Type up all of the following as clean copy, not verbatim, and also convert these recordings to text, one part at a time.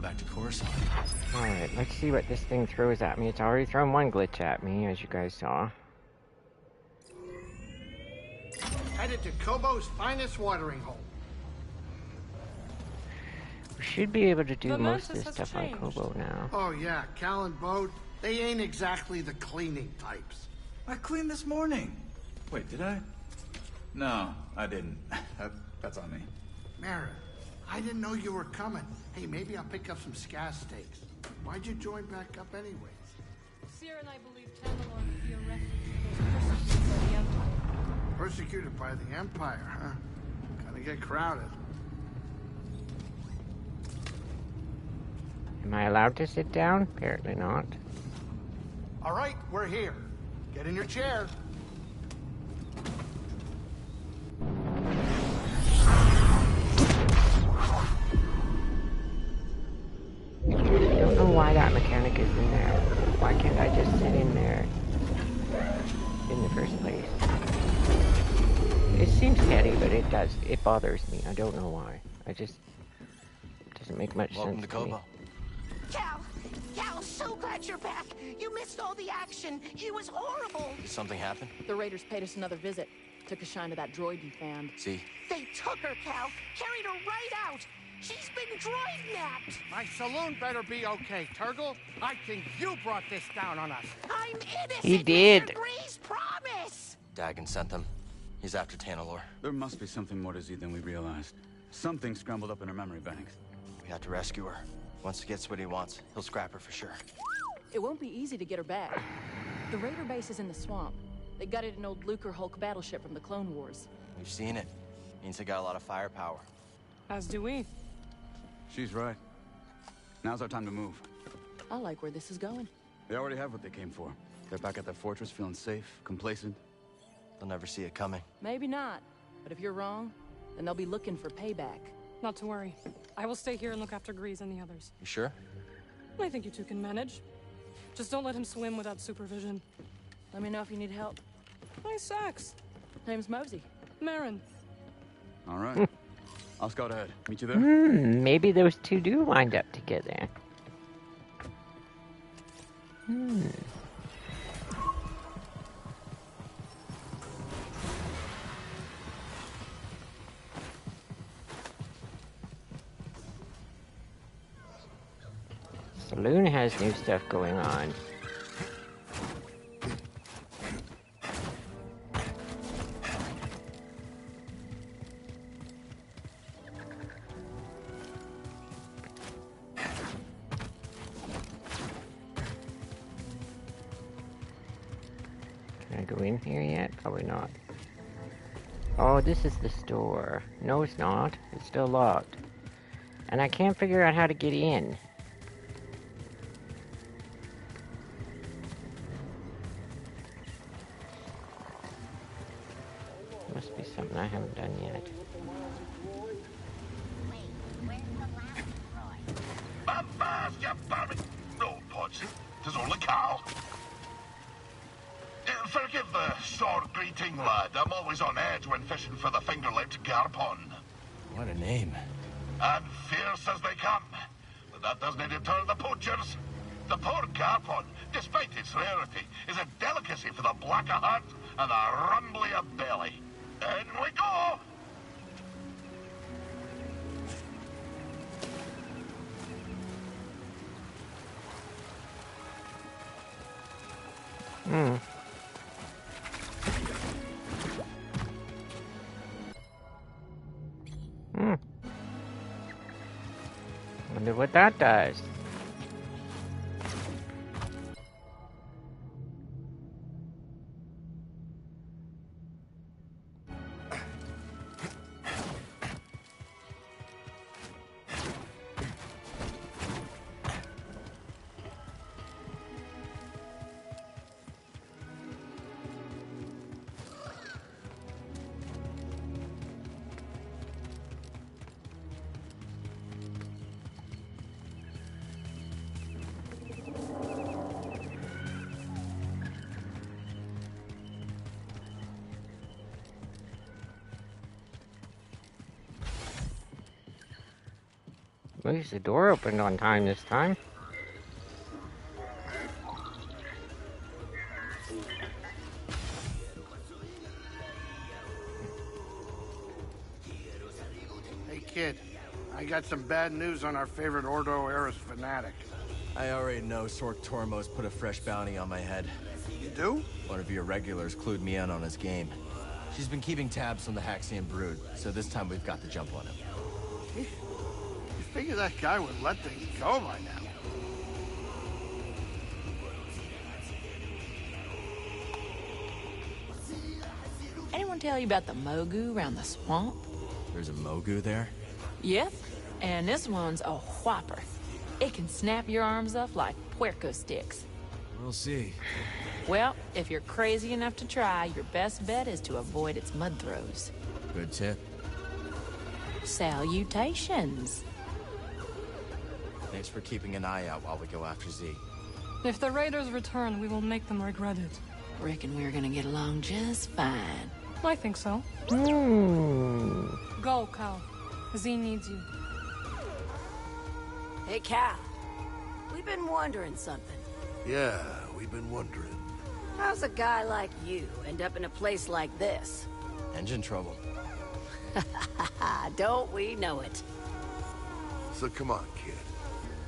back to Coruscant. Alright, let's see what this thing throws at me. It's already thrown one glitch at me, as you guys saw. Headed to Kobo's finest watering hole. We should be able to do most of this stuff on Kobo now. Oh yeah, Cal and Bode, they ain't exactly the cleaning types. I cleaned this morning. Wait, did I? No, I didn't. That's on me. Mara, I didn't know you were coming. Hey, maybe I'll pick up some scat steaks. Why'd you join back up anyways? Sierra and I believe Tanalorn to be a refuge for those persecuted by the Empire. Persecuted by the Empire, huh? Gonna get crowded. Am I allowed to sit down? Apparently not. All right, we're here. Get in your chair. I don't know why that mechanic is in there. Why can't I just sit in there in the first place? It seems petty, but it bothers me. I don't know why. It doesn't make much sense to me. Welcome to Kobo. Cal, so glad you're back. You missed all the action. It was horrible. Did something happen? The Raiders paid us another visit. Took a shine to that droid you found. See? They took her, Cal. Carried her right out. She's been droid napped. My saloon better be okay, Turgle. I think you brought this down on us. I'm innocent. He did. Mr. Grease, promise. Dagon sent them. He's after Tanalorr. There must be something more to Z than we realized. Something scrambled up in her memory banks. We have to rescue her. Once he gets what he wants, he'll scrap her for sure. It won't be easy to get her back. The Raider base is in the swamp. They gutted an old Lucre Hulk battleship from the Clone Wars. We've seen it. Means they got a lot of firepower. As do we. She's right. Now's our time to move. I like where this is going. They already have what they came for. They're back at their fortress feeling safe, complacent. They'll never see it coming. Maybe not. But if you're wrong, then they'll be looking for payback. Not to worry. I will stay here and look after Grease and the others. You sure? I think you two can manage. Just don't let him swim without supervision. Let me know if you need help. Nice sex. Name's Mosey. Marin. All right. I'll scout ahead. Meet you there? Maybe those two do wind up together. Saloon has new stuff going on. Can I go in here yet? Probably not. Oh, this is the store. No, it's not. It's still locked. And I can't figure out how to get in. Must be something I haven't done yet. Avast, you varmint! No, Pods. 'Tis only Cal. Forgive the short greeting, lad. I'm always on edge when fishing for the finger-lipped garpon. What a name. And fierce as they come. But that doesn't deter the poachers. The poor garpon, despite its rarity, is a delicacy for the black of heart and the rumbly of belly. In we go! Wonder what that does. At least the door opened on time this time. Hey, kid. I got some bad news on our favorite Ordo Eris fanatic. I already know Sork Tormos put a fresh bounty on my head. You do? One of your regulars clued me in on his game. She's been keeping tabs on the Haxian brood, so this time we've got the jump on him. You figure that guy would let things go by now. Anyone tell you about the Mogu around the swamp? There's a Mogu there? Yep. And this one's a whopper. It can snap your arms off like puerco sticks. We'll see. Well, if you're crazy enough to try, your best bet is to avoid its mud throws. Good tip. Salutations. Thanks for keeping an eye out while we go after Z. If the raiders return, we will make them regret it. Reckon we're gonna get along just fine. I think so. Go, Cal. Z needs you. Hey, Cal. We've been wondering something. Yeah, we've been wondering. How's a guy like you end up in a place like this? Engine trouble. Don't we know it? So come on, kid.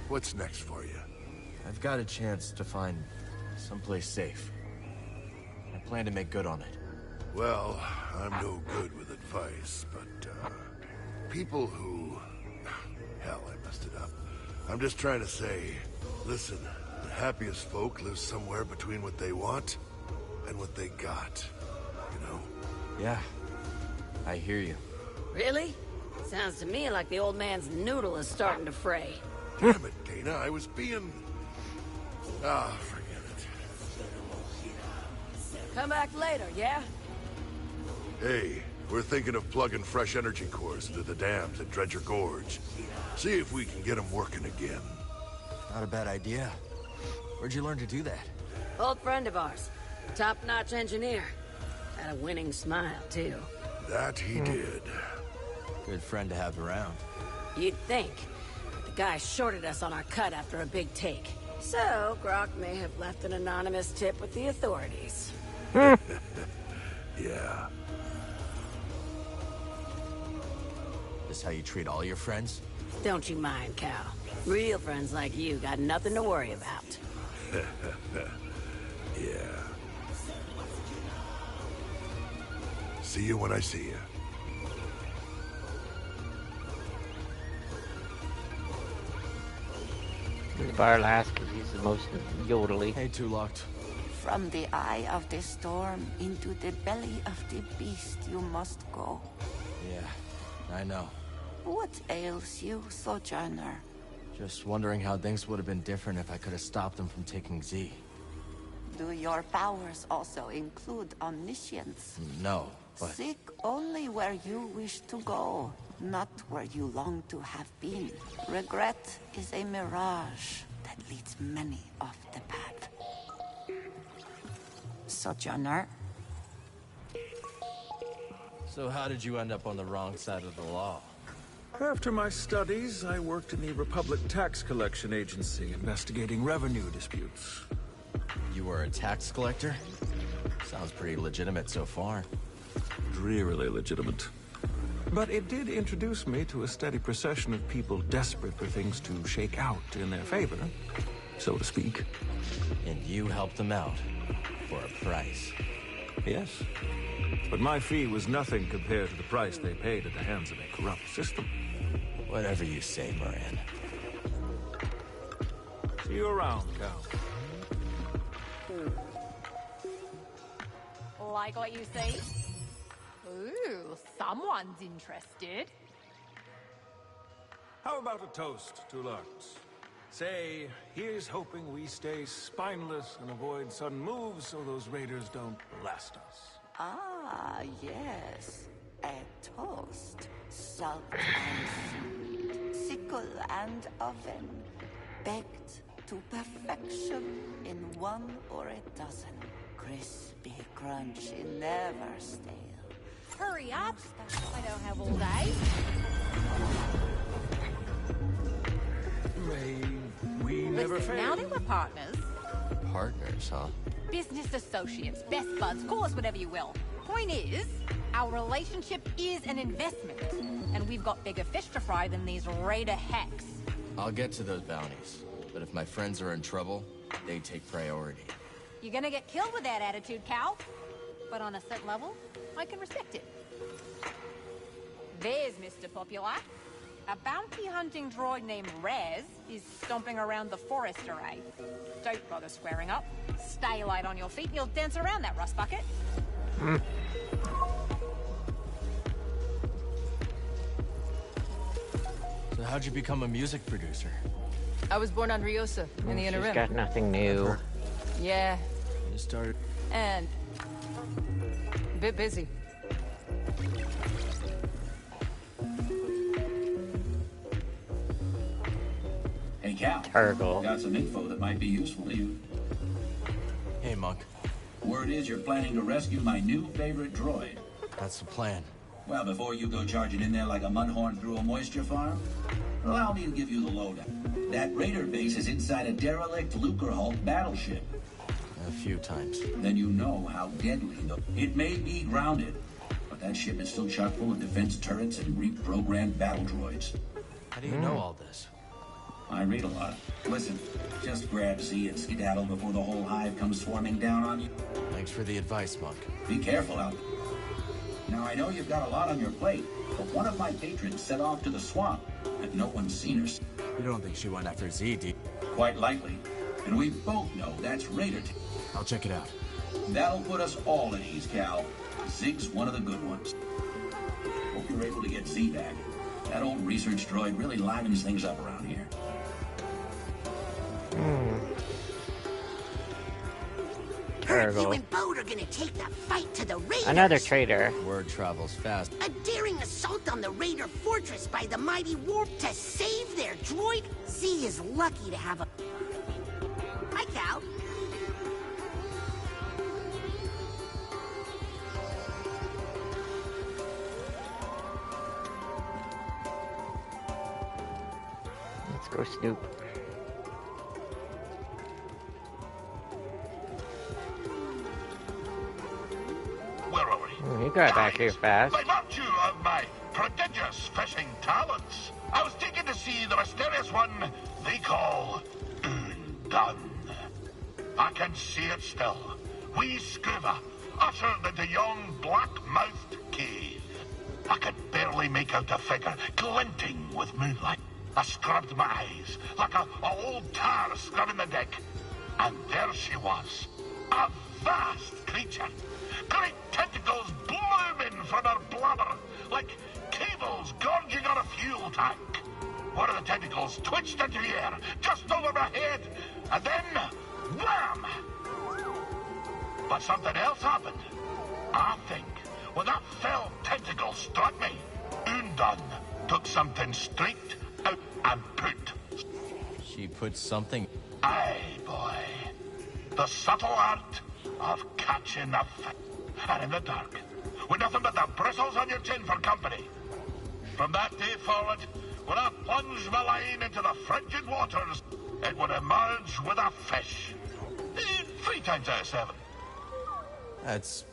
What's next for you? I've got a chance to find someplace safe. I plan to make good on it. Well, I'm no good with advice, but, people who... Hell, I messed it up. I'm just trying to say, listen, the happiest folk live somewhere between what they want and what they got, you know? Yeah, I hear you. Really? Sounds to me like the old man's noodle is starting to fray. Damn it, Dana, I was being... forget it. Come back later, yeah? Hey, we're thinking of plugging fresh energy cores into the dams at Dredger Gorge. See if we can get them working again. Not a bad idea. Where'd you learn to do that? Old friend of ours. Top-notch engineer. Had a winning smile, too. That he did. Good friend to have around. You'd think. The guy shorted us on our cut after a big take. So, Grok may have left an anonymous tip with the authorities. Yeah. This how you treat all your friends? Don't you mind, Cal. Real friends like you got nothing to worry about. Yeah. See you when I see you. Barlask, because he's the most yodely. Hey, Two Locked. From the eye of the storm into the belly of the beast you must go. Yeah, I know. What ails you, Sojourner? Just wondering how things would have been different if I could have stopped them from taking Z. Do your powers also include omniscience? No, but... Seek only where you wish to go, not where you long to have been. Regret is a mirage that leads many off the path. Sojourner? So how did you end up on the wrong side of the law? After my studies, I worked in the Republic Tax Collection Agency, investigating revenue disputes. You were a tax collector? Sounds pretty legitimate so far. Drearily legitimate. But it did introduce me to a steady procession of people desperate for things to shake out in their favor, so to speak. And you helped them out, for a price. Yes. But my fee was nothing compared to the price they paid at the hands of a corrupt system. Whatever you say, Moran. See you around, Cal. Like what you see? Ooh, someone's interested. How about a toast to Lux? Say, here's hoping we stay spineless and avoid sudden moves so those raiders don't blast us. Ah, yes. A toast. Salt and sweet. Sickle and oven. Baked to perfection in one or a dozen. Crispy, crunchy, never stale. Hurry up! I don't have all day. We never Listen, now that failed. we're partners, Partners, huh? business associates, best buds, call us whatever you will. Point is, our relationship is an investment, and we've got bigger fish to fry than these raider hacks. I'll get to those bounties, but if my friends are in trouble, they take priority. You're gonna get killed with that attitude, Cal. But on a certain level, I can respect it. There's Mr. Popular. A bounty hunting droid named Rez is stomping around the forest array. Don't bother squaring up. Stay light on your feet and you'll dance around that rust bucket. So how'd you become a music producer? I was born on Riosa, in the Inner She's Rim. got nothing new. Yeah, You started... and a bit busy. Hey, Cal. Turgle. Got some info that might be useful to you. Hey, Monk. Word is you're planning to rescue my new favorite droid. That's the plan. Well, before you go charging in there like a mudhorn through a moisture farm, allow me to give you the lowdown. That raider base is inside a derelict Lucre Hulk battleship. A few times. Then you know how deadly it may be grounded, but that ship is still chock full of defense turrets and reprogrammed battle droids. How do you know all this? I read a lot. Listen, just grab Z and skedaddle before the whole hive comes swarming down on you. Thanks for the advice, Monk. Be careful out there. Now, I know you've got a lot on your plate, but one of my patrons set off to the swamp, and no one's seen her. You don't think she went after Z, do you? Quite likely. And we both know that's Raider. I'll check it out. That'll put us all at ease, Cal. Zig's one of the good ones. Hope you're able to get Z back. That old research droid really livens things up around here. Heard you and Bode are gonna take the fight to the Raiders. Another traitor. Word travels fast. A daring assault on the Raider fortress by the mighty Warp to save their droid. Z is lucky to have a... Hi, Cal. Let's go snoop. Where are we? Oh, you got back here fast. By virtue of my prodigious fishing talents, I was taken to see the mysterious one they call Undone. I can see it still. Wee Scuba, ushered into yon black-mouthed cave. I could barely make out a figure glinting with moonlight. I scrubbed my eyes like a old tar scrubbing the deck. And there she was, a vast creature. Great tentacles blooming from her blubber, like cables gorging on a fuel tank. One of the tentacles twitched into the air, just over my head, and then, wham! But something else happened. I think when that fell tentacle struck me, Undone took something straight out and put. She put something... Aye, boy. The subtle art of catching a fish. And in the dark, with nothing but the bristles on your chin for company. From that day forward, when I plunged my line into the frigid waters, it would emerge with a fish. 3 times out of 7. That's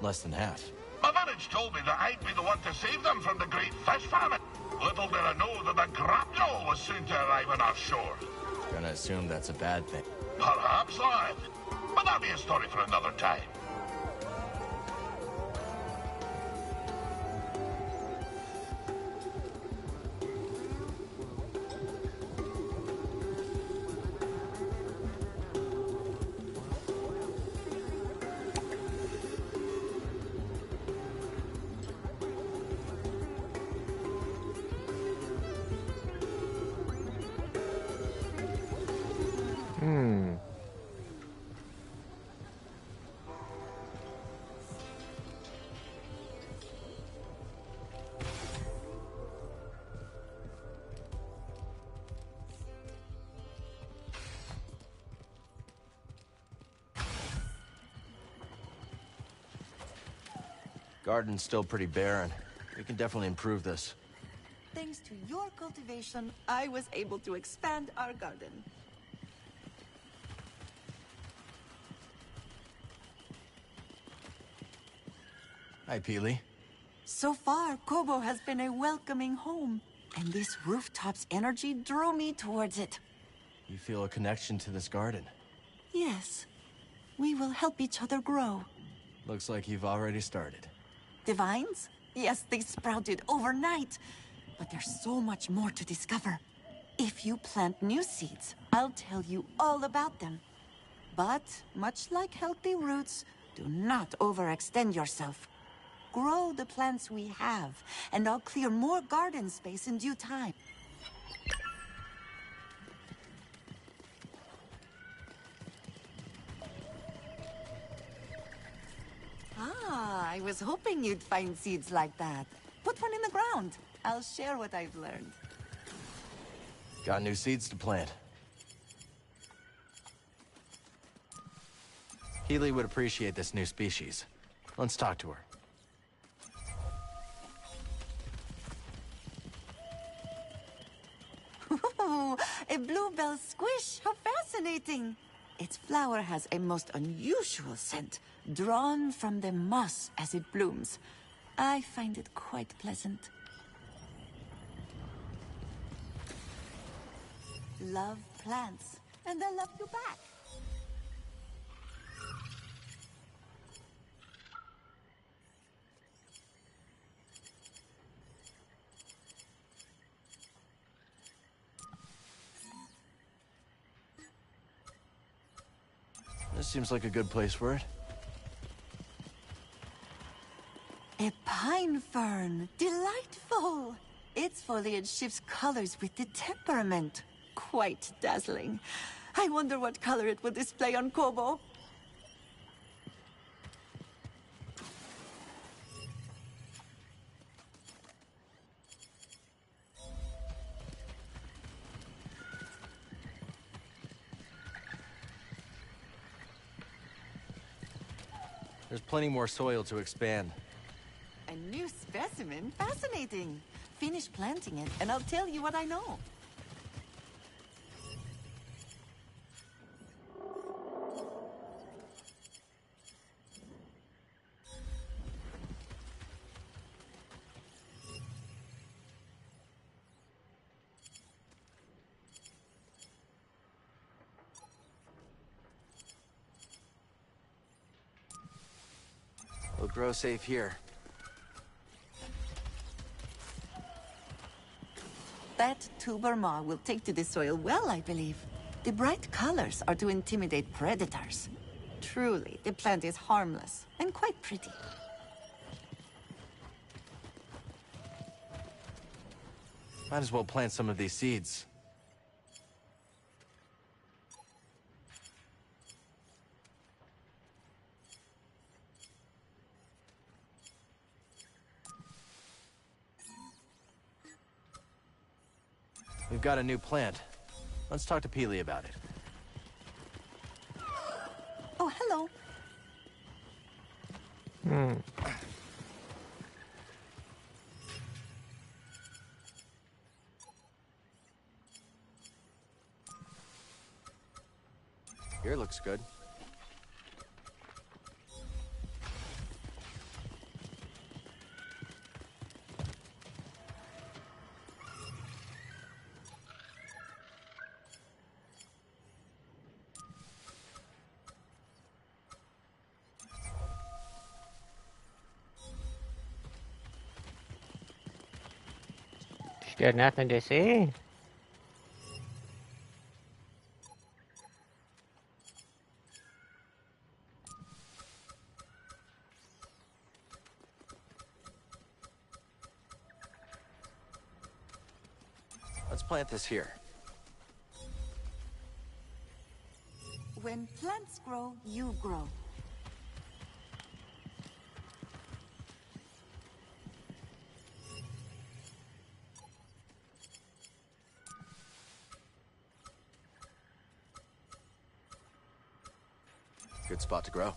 less than half. My village told me that I'd be the one to save them from the great fish famine. Little did I know that the grapnel was soon to arrive on our shore. Gonna assume that's a bad thing. Perhaps not. But that'll be a story for another time. Garden's still pretty barren. We can definitely improve this. thanks to your cultivation, I was able to expand our garden. Hi, Peely. So far, Kobo has been a welcoming home, and this rooftop's energy drew me towards it. You feel a connection to this garden. Yes, we will help each other grow. Looks like you've already started. The vines? Yes, they sprouted overnight, but there's so much more to discover. If you plant new seeds, I'll tell you all about them. But, much like healthy roots, do not overextend yourself. Grow the plants we have, and I'll clear more garden space in due time. Ah, I was hoping you'd find seeds like that. Put one in the ground. I'll share what I've learned. Got new seeds to plant. Healy would appreciate this new species. Let's talk to her. Ooh, a bluebell squish! How fascinating! Its flower has a most unusual scent, drawn from the moss as it blooms. I find it quite pleasant. Love plants, and I love you back. This seems like a good place for it. A pine fern. Delightful. Its foliage shifts colors with the temperament. Quite dazzling. I wonder what color it will display on Kobo. There's plenty more soil to expand. A new specimen? Fascinating. Finish planting it, and I'll tell you what I know. We'll grow safe here. That tuber maw will take to the soil well, I believe. The bright colors are to intimidate predators. Truly, the plant is harmless and quite pretty. Might as well plant some of these seeds. We've got a new plant. Let's talk to Peely about it. Oh, hello. Here looks good. Got nothing to see. Let's plant this here. When plants grow, you grow. Good spot to grow.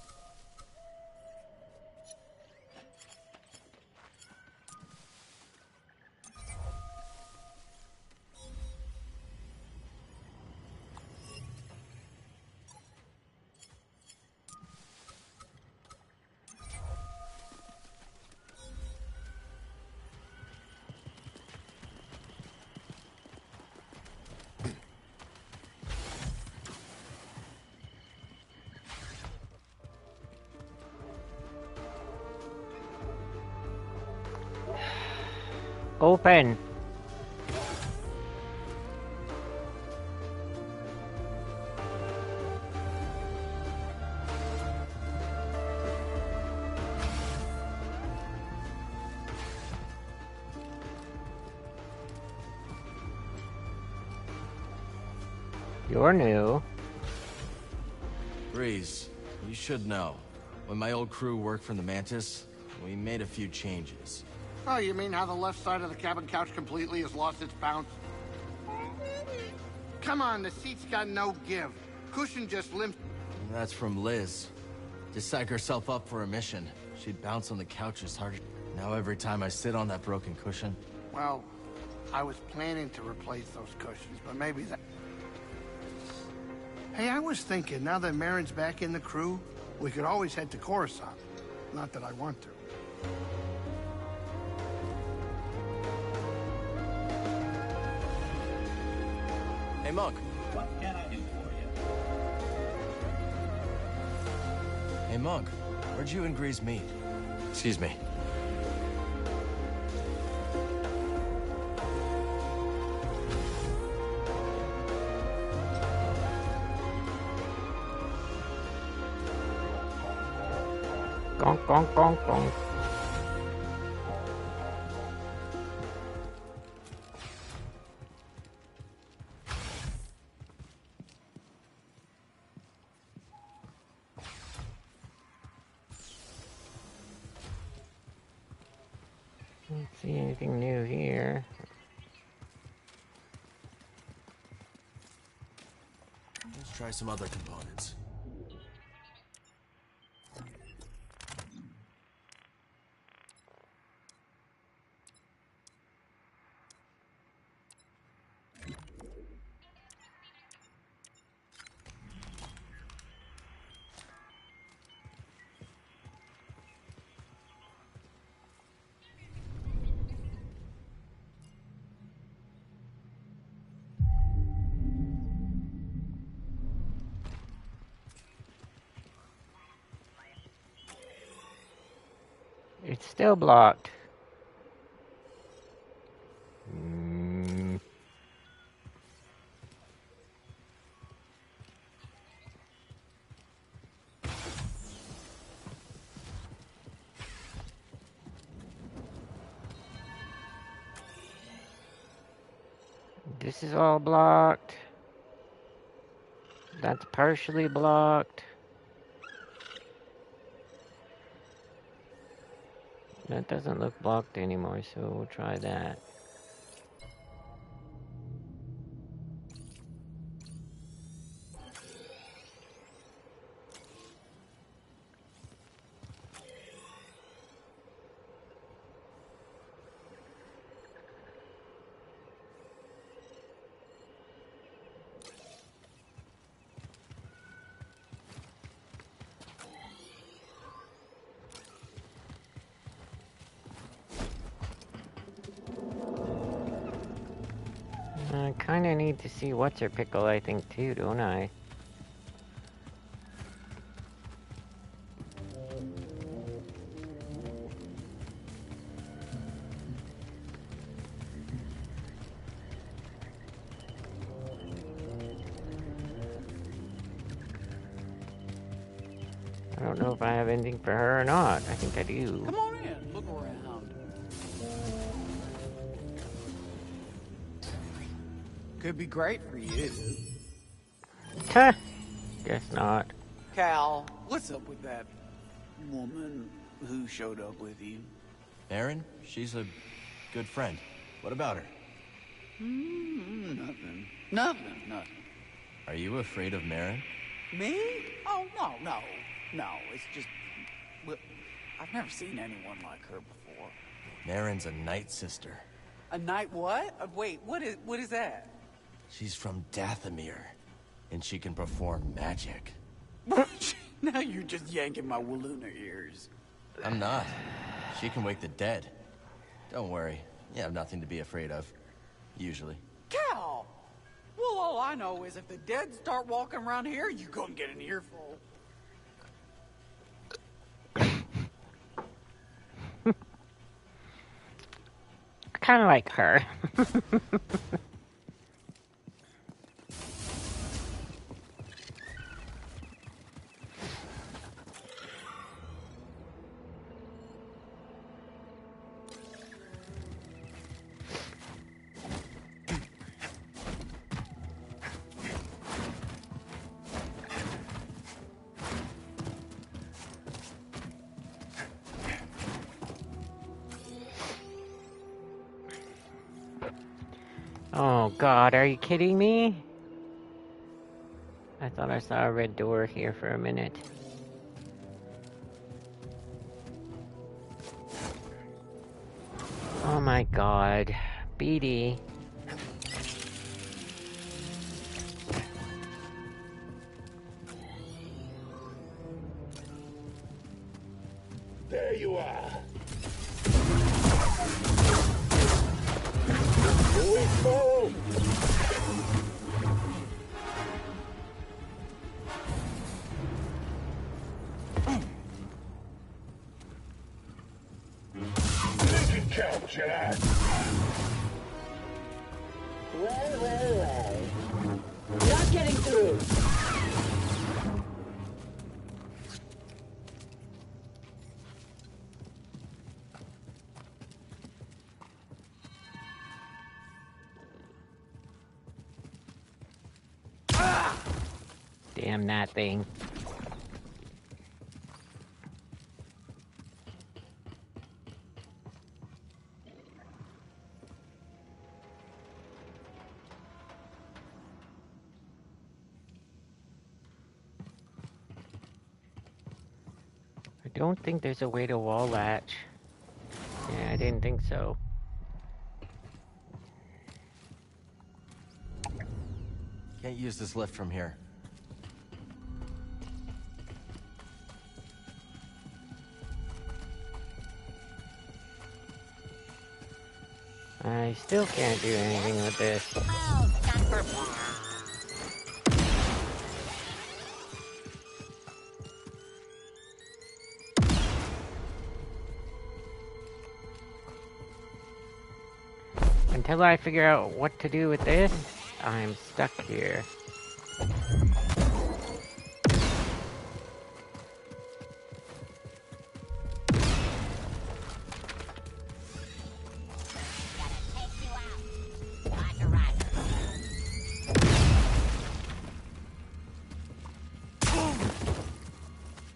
Open. You're new. Breeze, you should know. When my old crew worked from the Mantis, we made a few changes. Oh, you mean how the left side of the cabin couch completely has lost its bounce? Come on, the seat's got no give. Cushion just limps. That's from Liz. To psych herself up for a mission, she'd bounce on the couch as hard. Now every time I sit on that broken cushion... Well, I was planning to replace those cushions, but maybe that... Hey, I was thinking, now that Marin's back in the crew, we could always head to Coruscant. Not that I want to. Hey, Monk. What can I do for you? Hey, Monk. Where'd you and Grease meet? Excuse me. Gonk, gonk, gonk, gonk. Don't see anything new here. Let's try some other components. It's still blocked. This is all blocked. That's partially blocked. That doesn't look blocked anymore, so we'll try that. I kinda need to see what's her pickle, I think, too, don't I? I don't know if I have anything for her or not. I think I do. Come on in, look around. Could be great for you. Huh. Guess not. Cal, what's up with that woman who showed up with you? Erin? She's a good friend. What about her? Nothing. Nothing. Are you afraid of Marin? Me? Oh, no. It's just... Well, I've never seen anyone like her before. Marin's a Night Sister. A night what? Wait, what is that? She's from Dathomir, and she can perform magic. Now you're just yanking my Walloona ears. I'm not. She can wake the dead. Don't worry. You have nothing to be afraid of. Usually. Cal! Well, all I know is if the dead start walking around here, you're gonna get an earful. kind of like her. Oh God, are you kidding me? I thought I saw a red door here for a minute. Oh my God, Beatty. There you are. Lethal! Make it count, Jedi! Well. Not getting through. Damn that thing. I don't think there's a way to wall latch. Yeah, I didn't think so. Can't use this lift from here. I still can't do anything with this. Until I figure out what to do with this, I'm stuck here.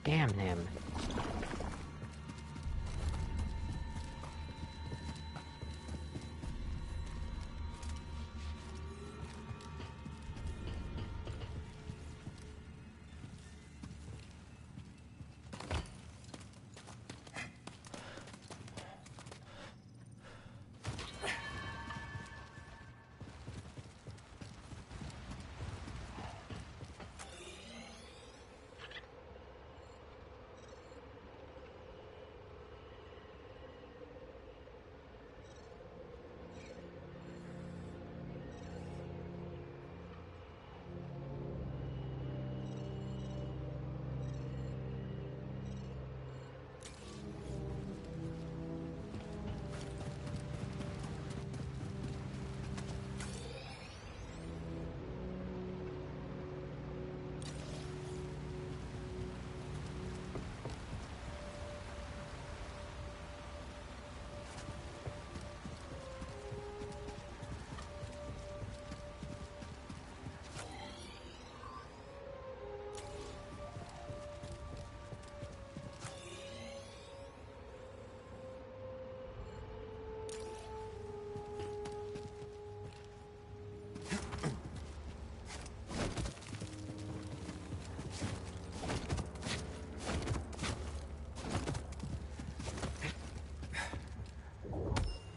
Damn them.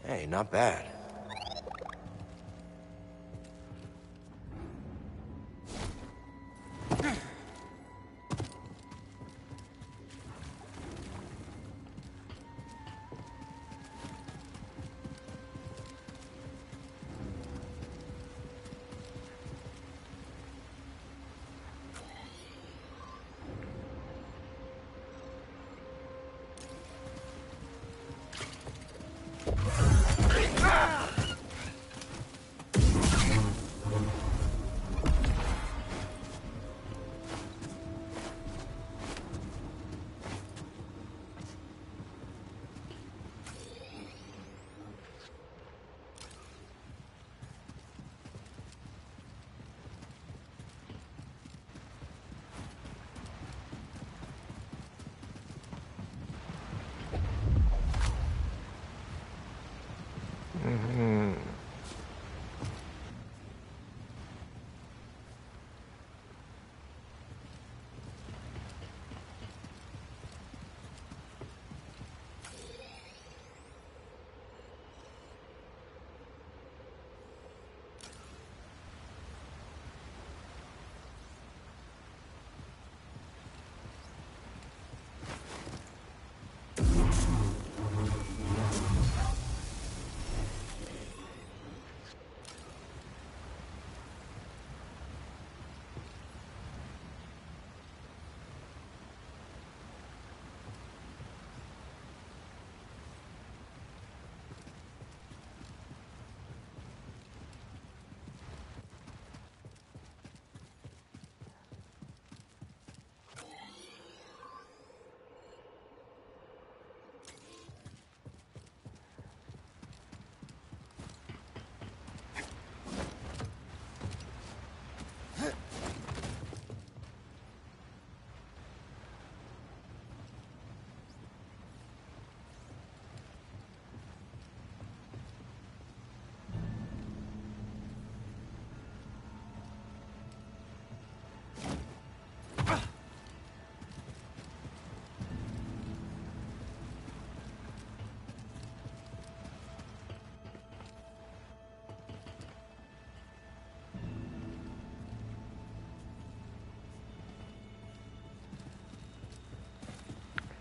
Hey, not bad. Mm-hmm.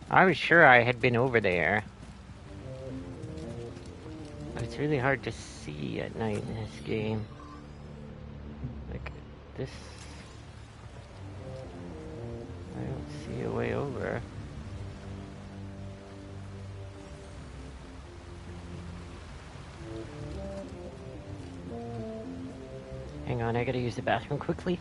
I was sure I had been over there. It's really hard to see at night in this game. Like, this... I don't see a way over. Hang on, I gotta use the bathroom quickly.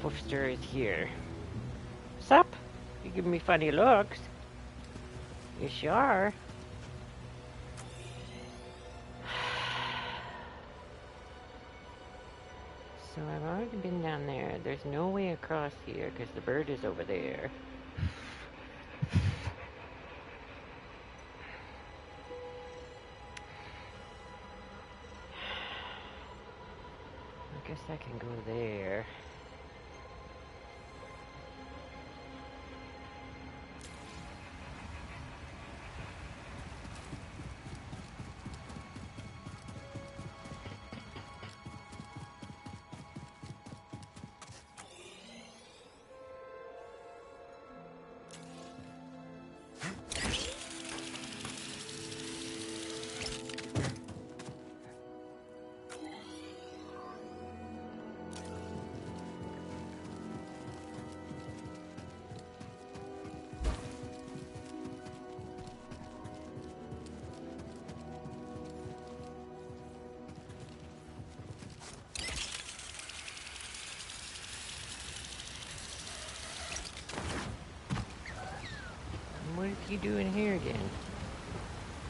Foster is here. Sup? You give me funny looks. You sure are. So I've already been down there. There's no way across here because the bird is over there. I guess I can go there. What are you doing here again?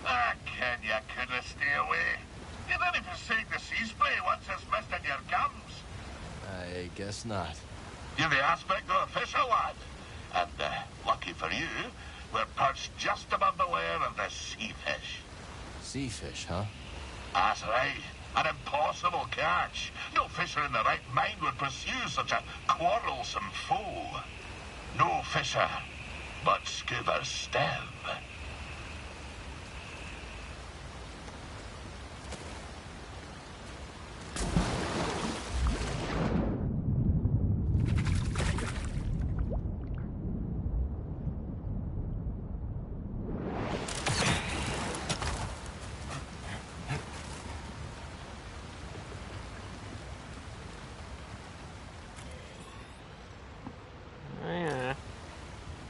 Ah, Ken, you couldn't stay away. You didn't forsake the sea spray once it's missed in your gums. I guess not. You're the aspect of a fisher, lad. And, lucky for you, we're perched just above the lair of the sea fish. Sea fish, huh? That's right. An impossible catch. No fisher in the right mind would pursue such a quarrelsome foe. No fisher, but scuba's stem.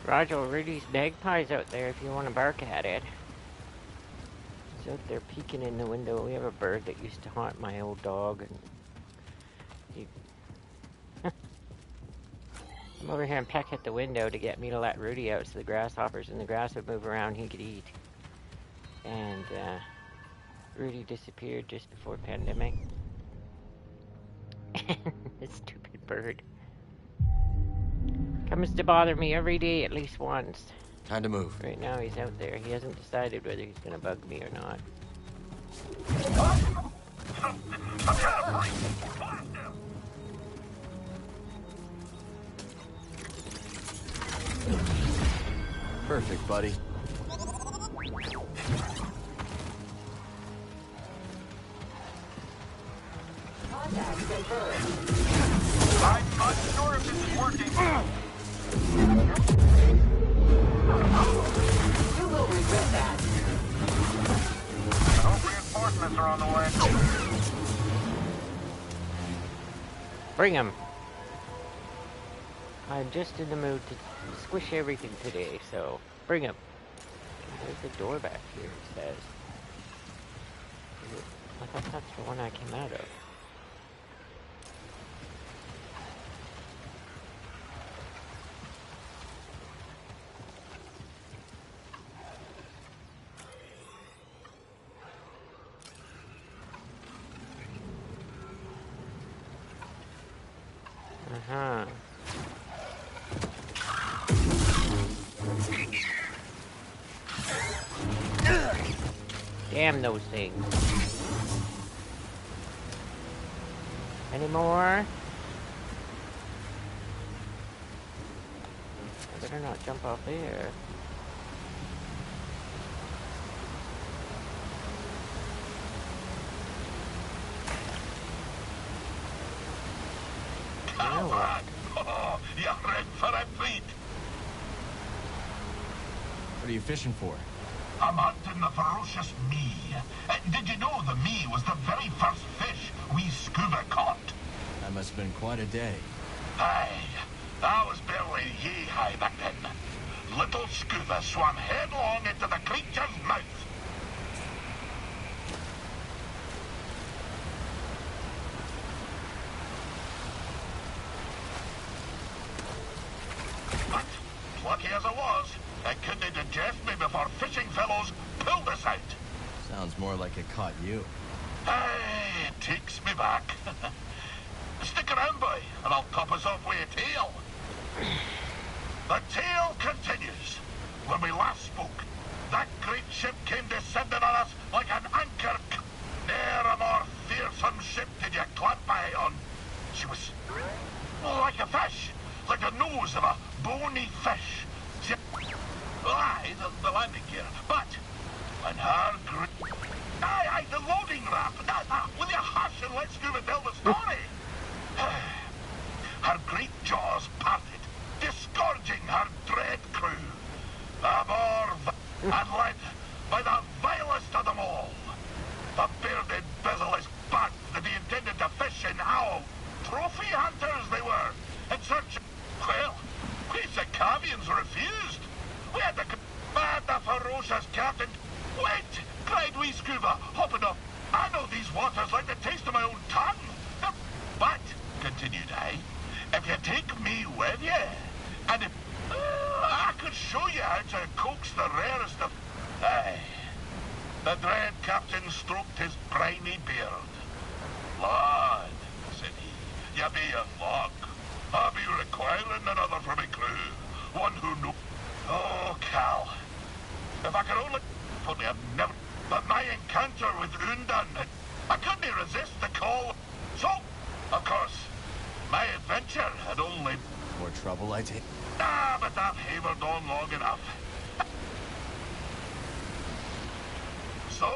Roger, Rudy's magpie's out there if you want to bark at it. He's out there peeking in the window. We have a bird that used to haunt my old dog. And he... I'm over here and peck at the window to get me to let Rudy out so the grasshoppers in the grass would move around he could eat. And Rudy disappeared just before pandemic. This stupid bird. Comes to bother me every day at least once. Time to move. Right now he's out there. He hasn't decided whether he's gonna bug me or not. Perfect, buddy. I'm not sure if this is working. You will regret that. I hope reinforcements are on the way. Bring him. I'm just in the mood to squish everything today, so bring him. There's a door back here, it says. I thought that's the one I came out of. Uh-huh. Damn those things. Any more? I better not jump off there. Oh, you're in for a treat. What are you fishing for? I'm hunting the ferocious me. Did you know the me was the very first fish we scuba caught? That must have been quite a day. Aye, I was barely yee-high back then. Little scuba swam headlong into the creature's mouth. But, lucky as I was, I couldn't digest me before fishing fellows pulled us out. Sounds more like it caught you. Aye, it takes me back. Stick around, boy, and I'll top us off with a tale. The tale continues. When we last spoke, that great ship came descending on us like an anchor. Ne'er a more fearsome ship did you clap eye on. She was like a fish, like the nose of a bony fish. She... Aye, the landing gear, but when her great... Aye, the loading ramp. Will you hush and let Scuba tell the story? Her great jaws parted, disgorging her dread crew. And led by the vilest of them all. The bearded bezel-less bat that he intended to fish in owl. Trophy hunters they were, in search of... Well, we Sacavians refused. We had to command the ferocious captain. Wait, cried wee Scuba, hopping up. I know these waters like the taste of my own tongue. But, continued I, if you take me with you, and if I could show you how to coax the rarest of... Aye. The dread captain stroked his briny beard. Lad, said he, you be in luck. I'll be requiring another for my crew. One who knows... Oh, Cal. If I could only... Put me, I've never... But my encounter with Undan, I couldn't resist the call. So, of course, my adventure had only... More trouble, I take? Ah, but I've havered on long enough. So,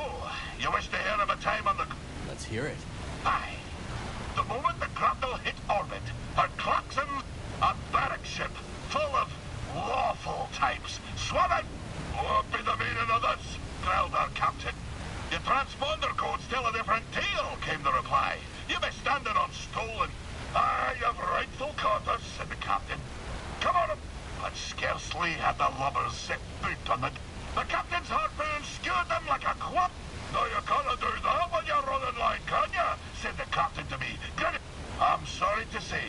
you wish to hear of a time on the... Let's hear it. Aye. The moment the Grapnel hit orbit, her klaxon, a barrack ship full of lawful types, swimming. What be the meaning of this? Growled our captain. Your transponder code's still a different deal, came the reply. You be standing on stolen. Aye, you've rightful quarters, said the captain. Come on, but scarcely had the lubbers set boot on the captain's harpoon skewered them like a quap. No, you can't do that when you're running line, can you? Said the captain to me. I'm sorry to say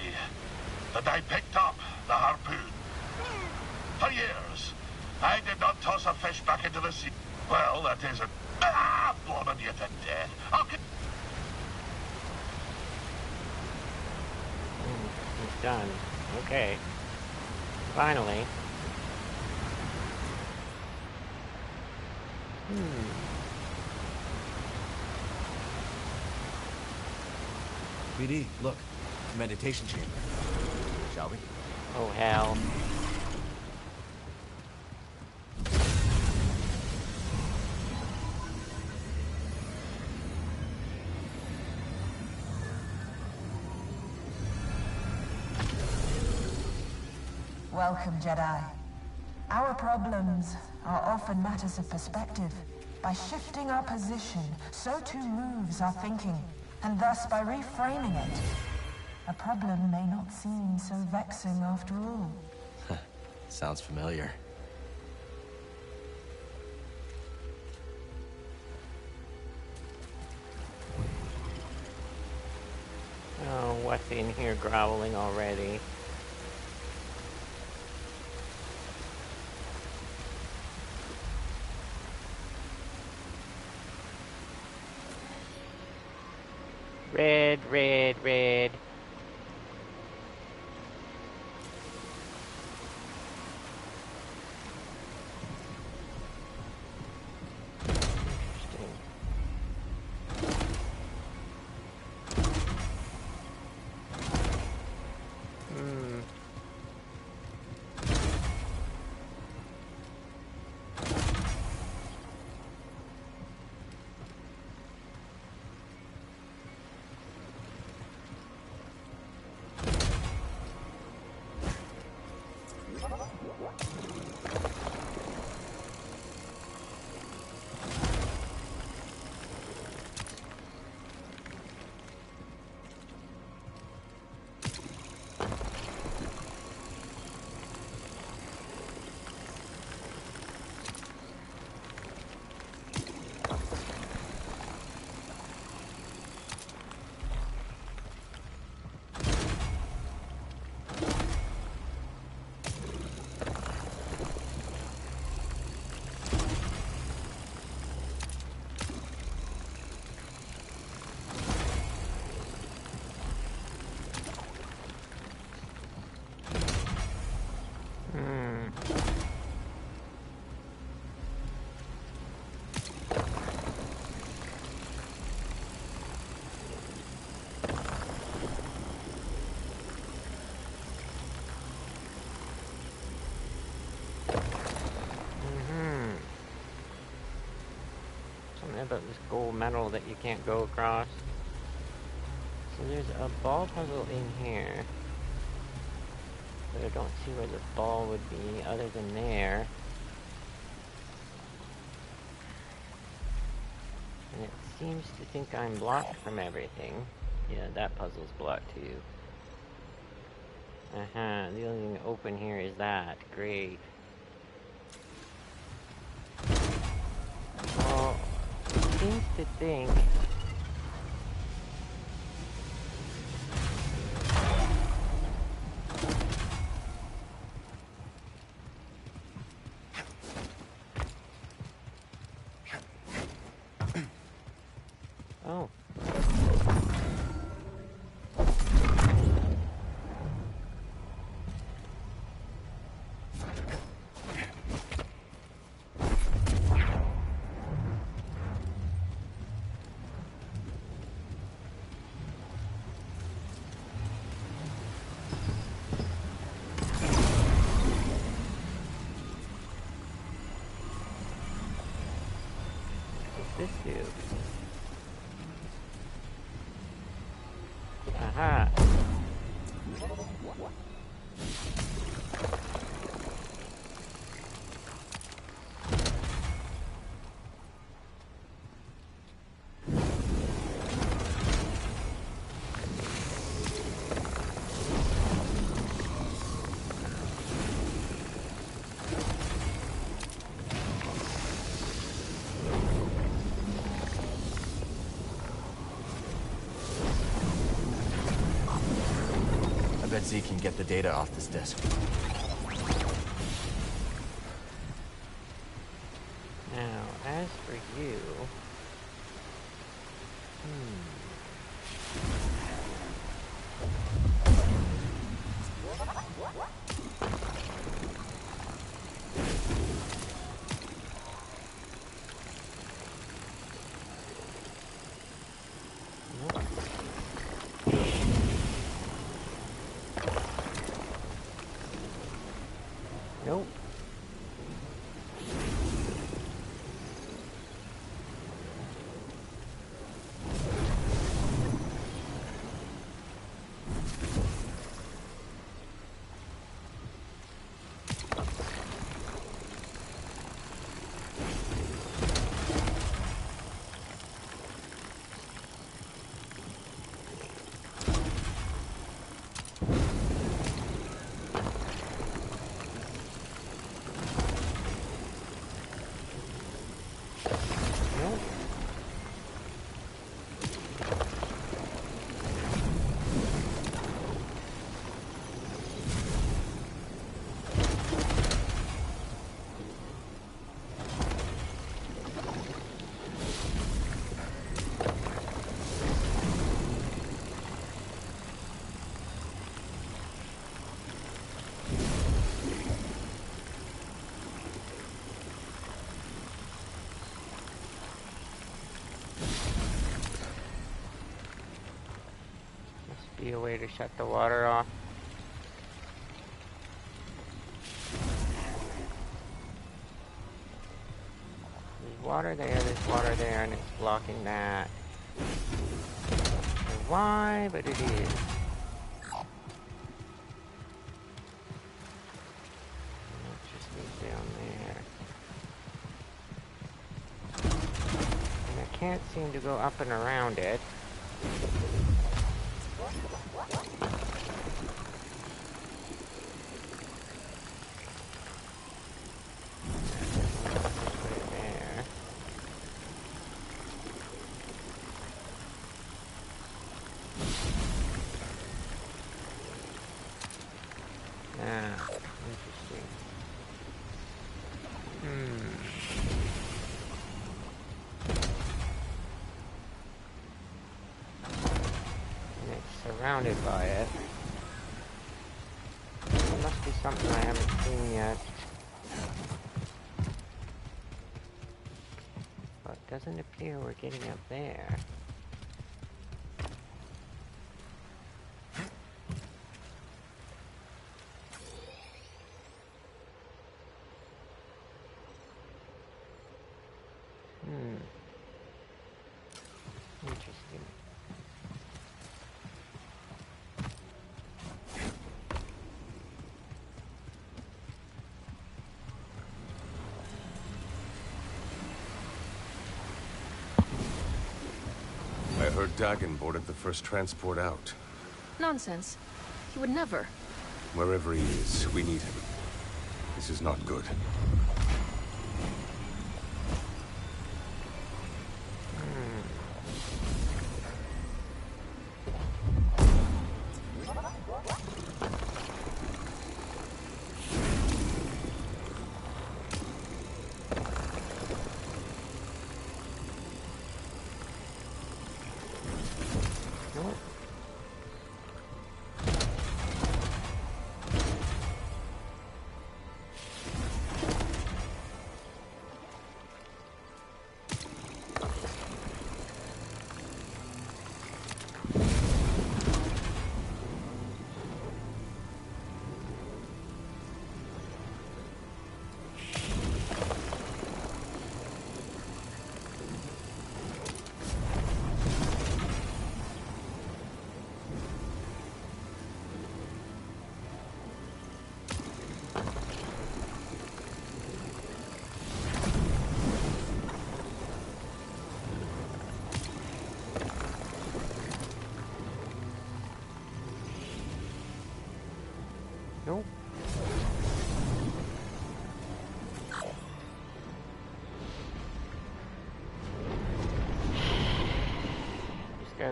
that I picked up the harpoon. For years, I did not toss a fish back into the sea. Well, that isn't... Ah, blobbing you to death. It's done. Okay. Finally. BD, look. Meditation chamber. Shall we? Oh, hell. Welcome, Jedi. Our problems are often matters of perspective. By shifting our position, so too moves our thinking. And thus, by reframing it, a problem may not seem so vexing after all. Sounds familiar. Oh, what's in here growling already? Red, red, red. About this gold medal that you can't go across. So there's a ball puzzle in here, but I don't see where the ball would be other than there. And it seems to think I'm blocked from everything. Yeah, that puzzle's blocked too. The only thing open here is that. Great. Well, seems to think oh. What? this do? Aha. I bet Z can get the data off this disk. Now, as for you... Nope. Be a way to shut the water off. There's water there's water there, and it's blocking that. Why? But it is. It just goes down there. And I can't seem to go up and around it. Surrounded by it. There must be something I haven't seen yet. But it doesn't appear we're getting up there. Interesting. I heard Dagon boarded the first transport out. Nonsense. He would never. Wherever he is, we need him. This is not good.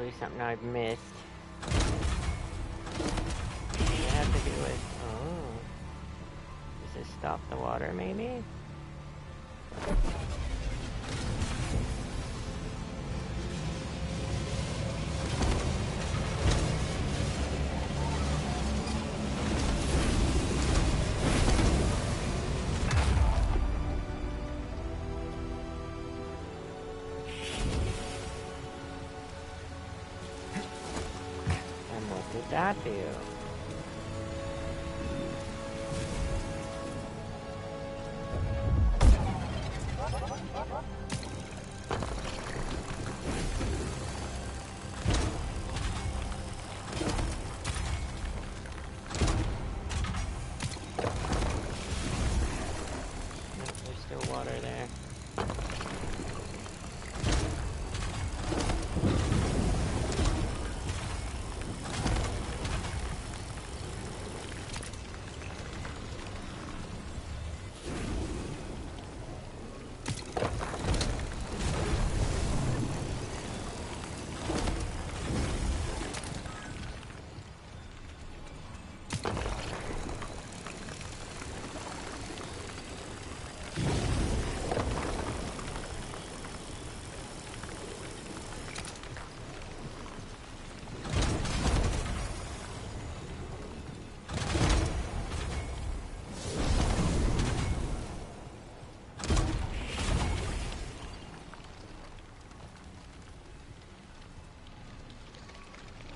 probably something I've missed. Does it have to do with... Oh. Does this stop the water, maybe? That do? There's still water there.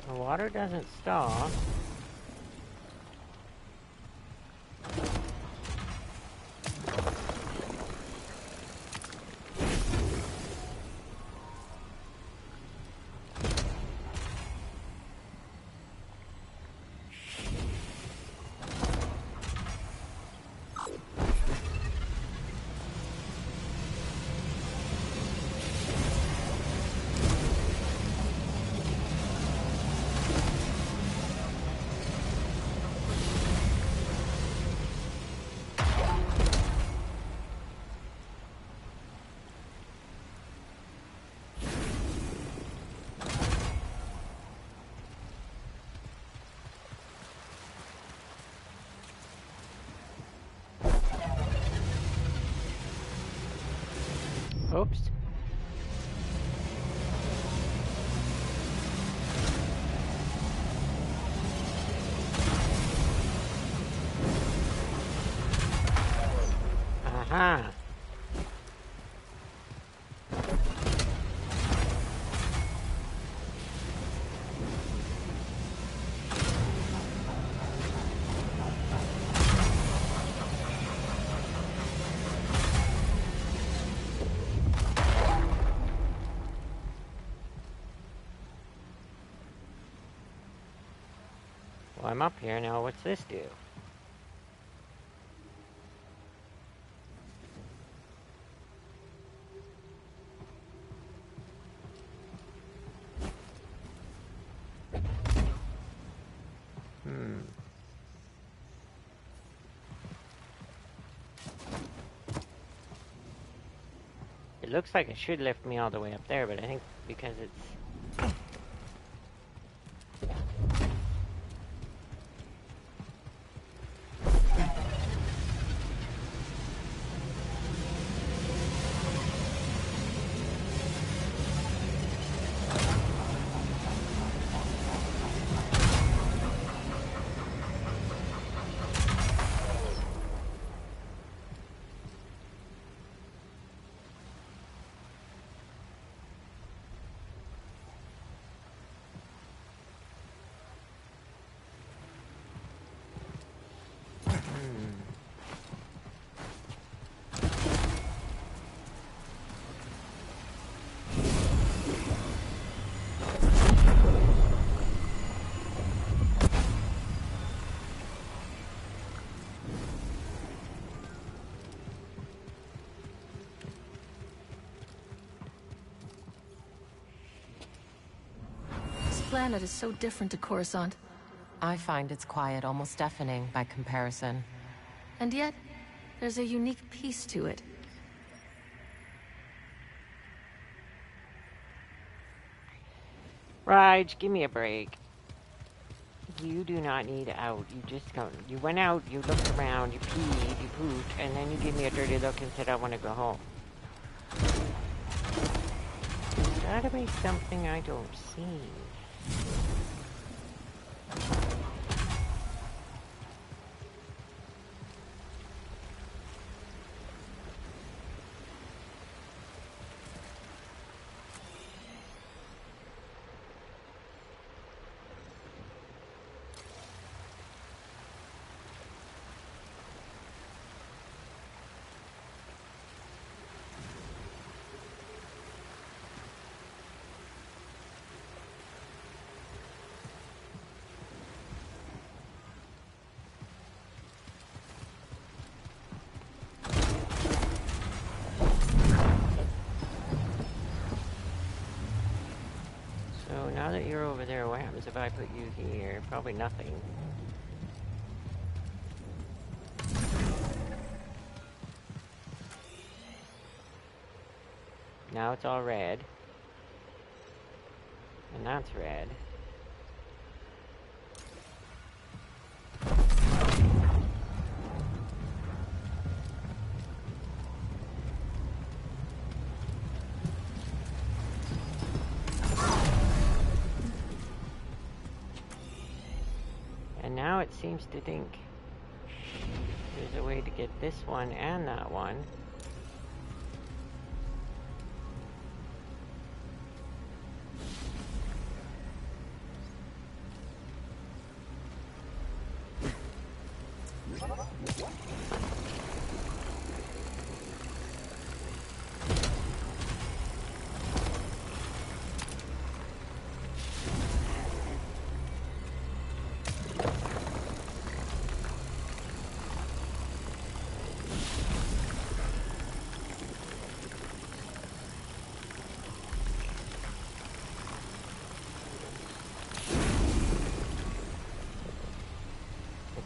The water doesn't stop. Oops. Aha. Well, I'm up here now. What's this do? It looks like it should lift me all the way up there, but I think because it's... Planet is so different to Coruscant. I find its quiet almost deafening by comparison. And yet, there's a unique peace to it. Raj, give me a break. You do not need out. You just go. You went out, you looked around, you peed, you pooped, and then you gave me a dirty look and said, I want to go home. There's gotta be something I don't see. So now that you're over there, what happens if I put you here? Probably nothing. Now it's all red. And that's red. And now it seems to think there's a way to get this one and that one.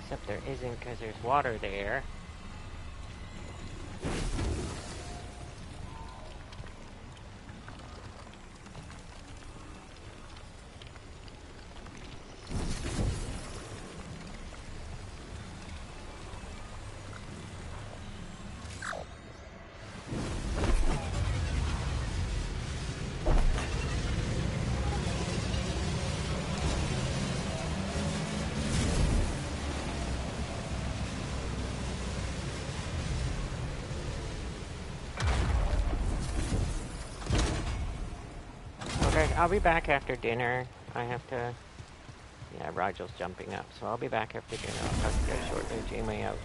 Except there isn't because there's water there. I'll be back after dinner. I have to... Yeah, Rigel's jumping up, so I'll be back after dinner. I'll talk to you guys shortly. Janeway out.